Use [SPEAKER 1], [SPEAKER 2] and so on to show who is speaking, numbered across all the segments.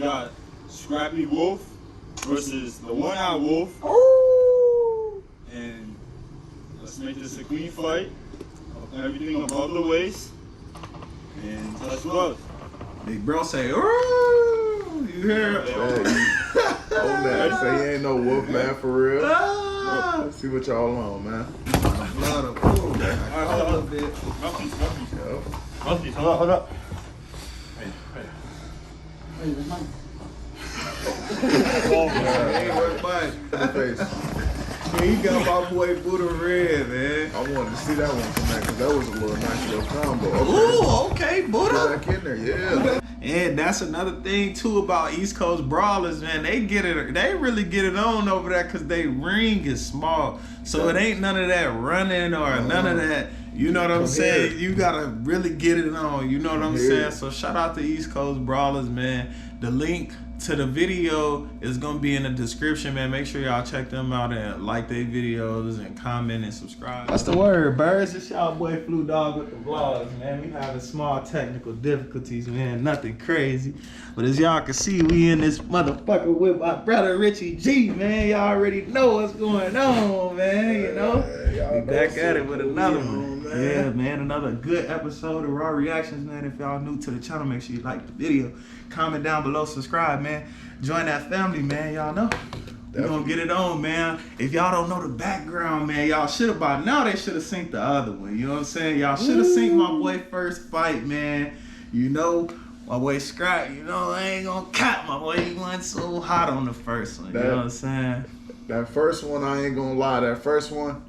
[SPEAKER 1] got Scrappy Wolf versus the one-eyed wolf. And let's make this a clean fight. Everything above the waist. And touch gloves.
[SPEAKER 2] Big bro say, ooh, you hear?
[SPEAKER 3] Oh man, say he ain't no wolf man for real. Let's see what y'all on, man.
[SPEAKER 2] Blood of cool, man.
[SPEAKER 1] Alright, hold
[SPEAKER 2] A
[SPEAKER 1] up.
[SPEAKER 2] bit.
[SPEAKER 1] Hold up. Hey.
[SPEAKER 2] Hey, that's mine. Yeah, he got my boy Buddha Red, man.
[SPEAKER 3] I wanted to see that one from that because that was a little nice little combo.
[SPEAKER 2] Ooh, okay, Buddha.
[SPEAKER 3] Back in there, yeah.
[SPEAKER 2] And that's another thing too about East Coast brawlers, man. They really get it on over there because they ring is small. So it ain't none of that running or none of that. You know what I'm saying? You gotta really get it on. You know what I'm saying? So shout out to East Coast brawlers, man. The link to the video is gonna be in the description, man. Make sure y'all check them out and like their videos and comment and subscribe. That's the word, birds. It's y'all boy Flu Dog with the vlogs, man. We having small technical difficulties, man. Nothing crazy. But as y'all can see, we in this motherfucker with my brother Richie G, man. Y'all already know what's going on, man. You know? We back at it with another one. Yeah, man, another good episode of Raw Reactions, man. If y'all new to the channel, make sure you like the video. Comment down below, subscribe, man. Join that family, man. Y'all know. We gonna get it on, man. If y'all don't know the background, man, y'all should have by now. They should have synced the other one. You know what I'm saying? Y'all should have synced my boy first fight, man. You know, my boy Scrappy. You know, I ain't gonna cap my boy. He wasn't so hot on the first one. You know what I'm saying?
[SPEAKER 3] That first one, I ain't gonna lie. That first one,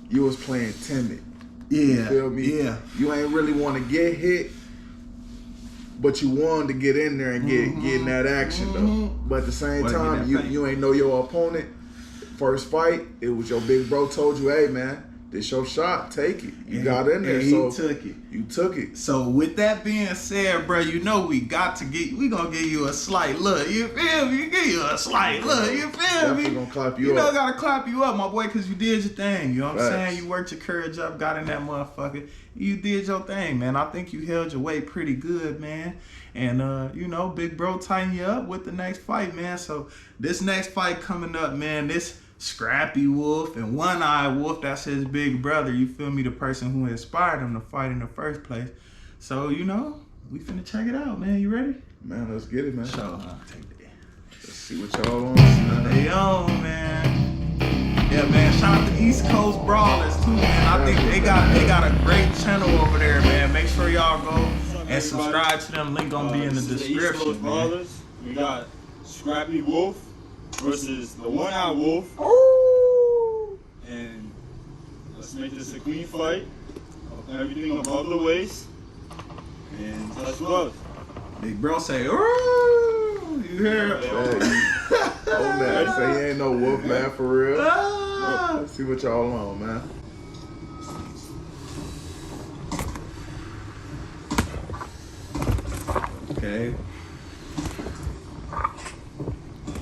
[SPEAKER 3] you was playing timid.
[SPEAKER 2] Yeah.
[SPEAKER 3] You feel me?
[SPEAKER 2] Yeah.
[SPEAKER 3] You ain't really want to get hit, but you wanted to get in there and get in that action though. But at the same time, you ain't know your opponent. First fight, it was your big bro told you, hey man, this your shot, take it. You got in there, so
[SPEAKER 2] he took it.
[SPEAKER 3] You took it.
[SPEAKER 2] So with that being said, bro, you know we gonna give you a slight look. You feel me? Give you a slight look. You feel me?
[SPEAKER 3] Gonna clap you
[SPEAKER 2] up.
[SPEAKER 3] know,
[SPEAKER 2] gotta clap you up, my boy, cause you did your thing. You know what I'm saying? You worked your courage up, got in that motherfucker. You did your thing, man. I think you held your weight pretty good, man. And you know, big bro tighten you up with the next fight, man. So this next fight coming up, man, this Scrappy Wolf and One-Eyed Wolf, that's his big brother, you feel me, the person who inspired him to fight in the first place. So, you know, we finna check it out, man. You ready?
[SPEAKER 3] Man, let's get it, man.
[SPEAKER 2] Sure, take that.
[SPEAKER 3] Let's see what y'all on, man.
[SPEAKER 2] They on, man. Yeah, man, shout out to East Coast Brawlers too, man. I think they got a great channel over there, man. Make sure y'all go and subscribe to them. Link gonna be in the description, man.
[SPEAKER 1] We got Scrappy Wolf versus the one-eyed wolf. And let's make this a clean fight. Everything above the waist. And touch gloves.
[SPEAKER 2] Big bro say, ooh, you hear?
[SPEAKER 3] Oh man, say he ain't no wolf man for real. Let's see what y'all on, man.
[SPEAKER 2] Okay.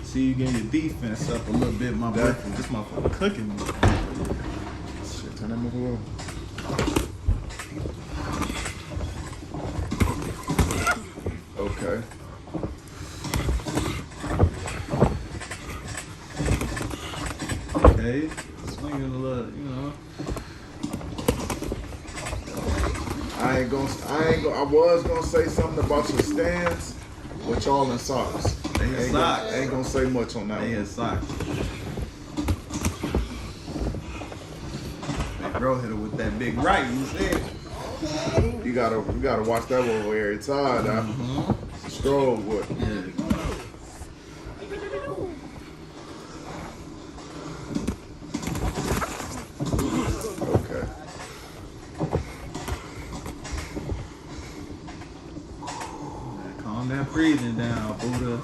[SPEAKER 2] See you getting your defense up a little bit, my boy. This motherfucker cooking me.
[SPEAKER 3] Shit, turn that motherfucker on. Okay.
[SPEAKER 2] Okay. Swinging a little, you know.
[SPEAKER 3] I was gonna say something about your stance, but y'all in socks. Ain't gonna say much on that.
[SPEAKER 2] They in socks. Big bro hit her with that big right, you said.
[SPEAKER 3] You gotta watch that one every time now. Strong boy.
[SPEAKER 2] Yeah.
[SPEAKER 3] Okay.
[SPEAKER 2] Calm that breathing down, Buddha.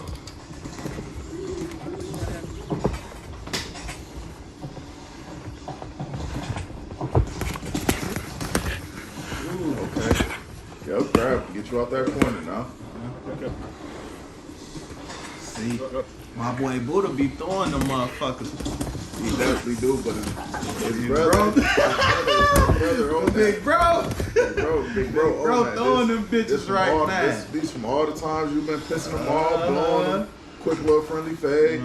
[SPEAKER 3] Okay. Yo, grab. Get you out that corner now.
[SPEAKER 1] Okay.
[SPEAKER 2] See, my boy Buddha be throwing them motherfuckers.
[SPEAKER 3] He definitely do, but his
[SPEAKER 2] bro.
[SPEAKER 3] brother
[SPEAKER 2] Big bro.
[SPEAKER 3] Big bro
[SPEAKER 2] throwing them bitches right now.
[SPEAKER 3] These from all the times you've been pissing them off, blowing them. Quick little friendly fade.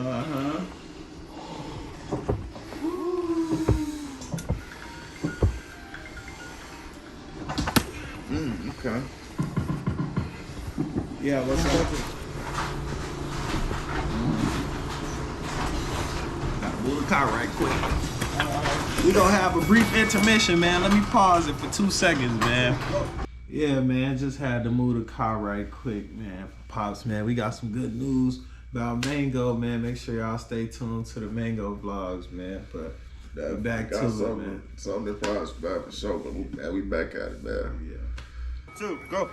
[SPEAKER 3] Okay.
[SPEAKER 2] Yeah, what's up? Gotta move the car right quick. We gonna have a brief intermission, man. Let me pause it for 2 seconds, man. Yeah, man, just had to move the car right quick, man. Pops, man, we got some good news about Mango, man. Make sure y'all stay tuned to the Mango vlogs, man. But back to it, man.
[SPEAKER 3] Something to prize back for sure, but we back at it, man.
[SPEAKER 2] Yeah.
[SPEAKER 1] 2, go.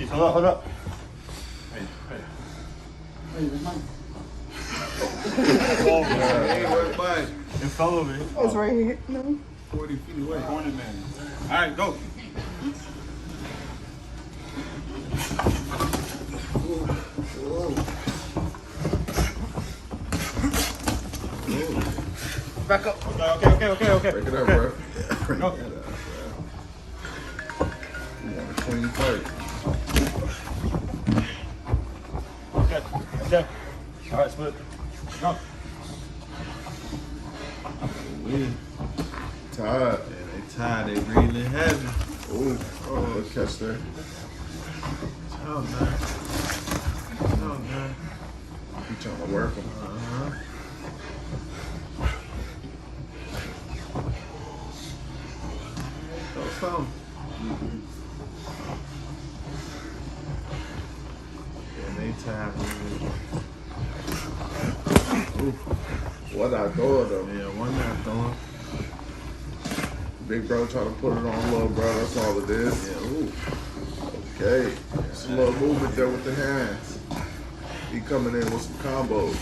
[SPEAKER 1] Hold up. It fell over here.
[SPEAKER 4] It's right here. No.
[SPEAKER 2] 40 feet away.
[SPEAKER 1] Corner man. All right, go. Back up. Okay.
[SPEAKER 3] Break it up, bro.
[SPEAKER 1] Go.
[SPEAKER 3] You want a clean fight.
[SPEAKER 1] Okay. All right, split. Go.
[SPEAKER 3] Tired.
[SPEAKER 2] Yeah, they tired. They breathing heavy.
[SPEAKER 3] Ooh. Good catch there.
[SPEAKER 2] Oh, man.
[SPEAKER 3] He trying to work him.
[SPEAKER 2] Throw some. Yeah, they tired.
[SPEAKER 3] What I throw it though?
[SPEAKER 2] Yeah, one not throwing.
[SPEAKER 3] Big bro trying to put it on little bro. That's all it is.
[SPEAKER 2] Yeah, ooh.
[SPEAKER 3] Okay. It's a little movement there with the hands. He coming in with some combos.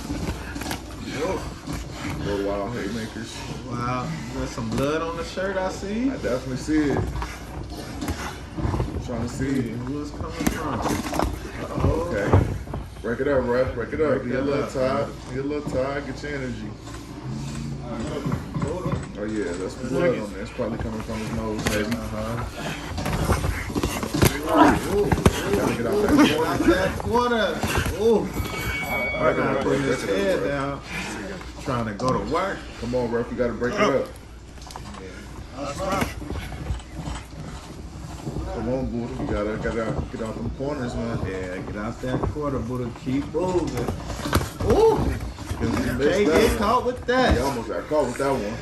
[SPEAKER 3] Little wild haymakers.
[SPEAKER 2] Wow, there's some blood on the shirt, I see.
[SPEAKER 3] I definitely see it. Trying to see
[SPEAKER 2] Who's coming from?
[SPEAKER 3] Okay. Break it up, ref. Break it up.
[SPEAKER 2] Break
[SPEAKER 3] Get a
[SPEAKER 2] it
[SPEAKER 3] little
[SPEAKER 2] up.
[SPEAKER 3] tired. Get a little tired. Get your energy. Oh yeah, that's the blood on there. It's probably coming from his nose, baby. Gotta get out that corner.
[SPEAKER 2] Out that quarter. Ooh. I gotta put his head down. Trying to go to work.
[SPEAKER 3] Come on, ref. You gotta break it up. Come on, Buddha. You gotta get out them corners, man.
[SPEAKER 2] Yeah, get out that quarter, Buddha. Keep moving. Ooh. Can't get caught with that.
[SPEAKER 3] He almost got caught with that one.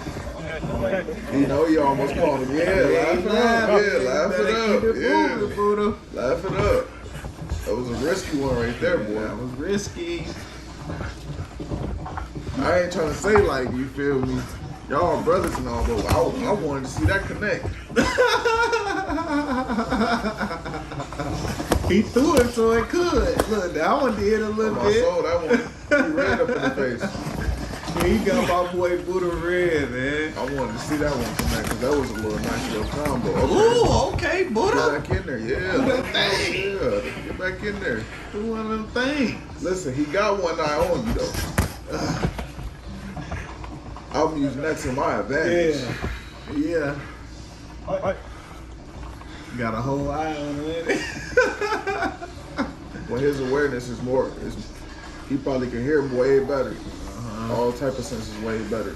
[SPEAKER 3] You know, he almost caught him. Yeah, laugh it up. Yeah, laugh it up. Yeah,
[SPEAKER 2] Buddha.
[SPEAKER 3] laugh it up. That was a risky one right there, boy.
[SPEAKER 2] That was risky.
[SPEAKER 3] I ain't trying to say like, you feel me? Y'all brothers and all, but I wanted to see that connect.
[SPEAKER 2] He threw it so it could. Look, that one did a little
[SPEAKER 3] I
[SPEAKER 2] bit.
[SPEAKER 3] saw that one. He red up in the face.
[SPEAKER 2] He got my boy Buddha red, man.
[SPEAKER 3] I wanted to see that one connect because that was a little nice little combo. Okay.
[SPEAKER 2] Ooh, okay,
[SPEAKER 3] Get
[SPEAKER 2] Buddha.
[SPEAKER 3] back in there, yeah.
[SPEAKER 2] Do that thing.
[SPEAKER 3] Yeah, get back in there.
[SPEAKER 2] Do one of them things.
[SPEAKER 3] Listen, he got one eye on you though. I'm using that to my advantage.
[SPEAKER 2] Yeah. Got a whole eye on it.
[SPEAKER 3] When his awareness is more, he probably can hear way better. All type of senses way better.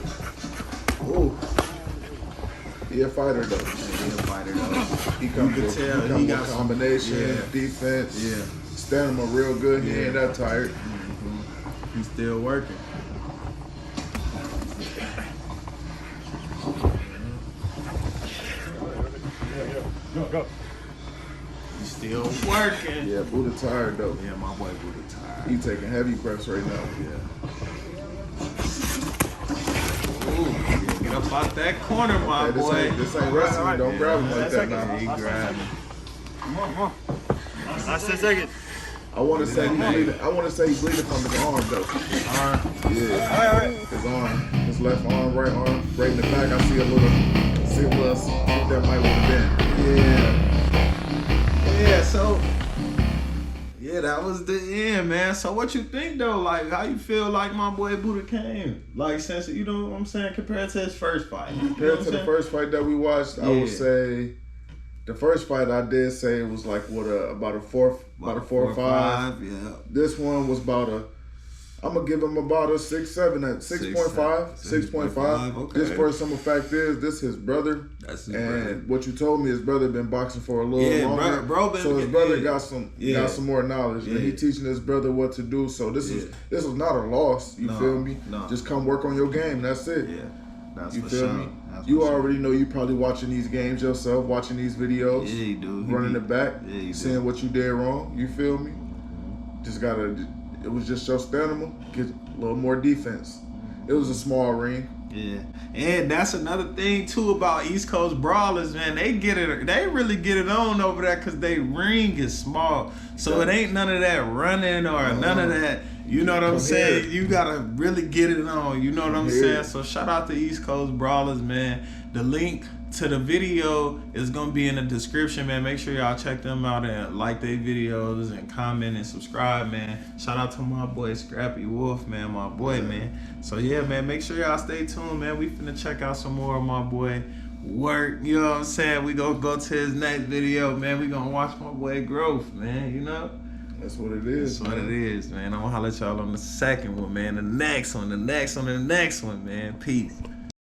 [SPEAKER 3] Ooh. He a fighter though. He comes with he got combination, defense, stamina real good. He ain't that tired.
[SPEAKER 2] He's still working.
[SPEAKER 1] Go.
[SPEAKER 2] He's still working.
[SPEAKER 3] Yeah, Buddha tired though.
[SPEAKER 2] Yeah, my boy Buddha tired.
[SPEAKER 3] He taking heavy breaths right now.
[SPEAKER 2] Ooh, get up out that corner, my boy.
[SPEAKER 3] This ain't wrestling. Don't grab him like that now.
[SPEAKER 2] He grabbing.
[SPEAKER 1] Come on. Last 10 seconds.
[SPEAKER 3] I want to say he bleeding. I want to say he bleeding from his arm though.
[SPEAKER 2] All right.
[SPEAKER 3] Yeah.
[SPEAKER 1] All right.
[SPEAKER 3] His his left arm, right in the back. I see a little, see what that might would have been.
[SPEAKER 2] Yeah, so yeah, that was the end, man. So what you think though? Like, how you feel like my boy Buddha came? Like, since, you know what I'm saying, compared to his first fight.
[SPEAKER 3] Compared to the first fight that we watched, I would say the first fight I did say it was like about a 4 or 5.
[SPEAKER 2] Yeah.
[SPEAKER 3] This one was I'm gonna give him about a 6.7 at 6.5. 6.5.
[SPEAKER 2] Okay.
[SPEAKER 3] This first summer fact is this his brother.
[SPEAKER 2] That's his
[SPEAKER 3] and
[SPEAKER 2] brother.
[SPEAKER 3] What you told me, his brother been boxing for a little longer.
[SPEAKER 2] Bro
[SPEAKER 3] so his brother got some more knowledge, and he teaching his brother what to do. So this was not a loss. You feel me?
[SPEAKER 2] No.
[SPEAKER 3] Just come work on your game. That's it.
[SPEAKER 2] Yeah. That's
[SPEAKER 3] you
[SPEAKER 2] for
[SPEAKER 3] feel
[SPEAKER 2] sure.
[SPEAKER 3] me?
[SPEAKER 2] That's
[SPEAKER 3] You
[SPEAKER 2] for
[SPEAKER 3] already know you probably watching these games yourself, watching these videos.
[SPEAKER 2] Yeah, you do.
[SPEAKER 3] Running it back,
[SPEAKER 2] do.
[SPEAKER 3] seeing what you did wrong. You feel me? Just gotta. It was just your stamina. Get a little more defense. It was a small ring.
[SPEAKER 2] Yeah, and that's another thing too about East Coast brawlers, man. They really get it on over there because they ring is small, so it ain't none of that running or none of that. You know what I'm saying?
[SPEAKER 3] Here.
[SPEAKER 2] You gotta really get it on. You know what I'm saying? So shout out to East Coast brawlers, man. The link to the video is gonna be in the description, man. Make sure y'all check them out and like their videos and comment and subscribe, man. Shout out to my boy Scrappy Wolf, man, my boy, man. So yeah, man, make sure y'all stay tuned, man. We finna check out some more of my boy work. You know what I'm saying? We gonna go to his next video, man. We gonna watch my boy growth, man. You know?
[SPEAKER 3] That's what it is.
[SPEAKER 2] That's what it is, man. I'm gonna holler at y'all on the second one, man. The next one, man. Peace.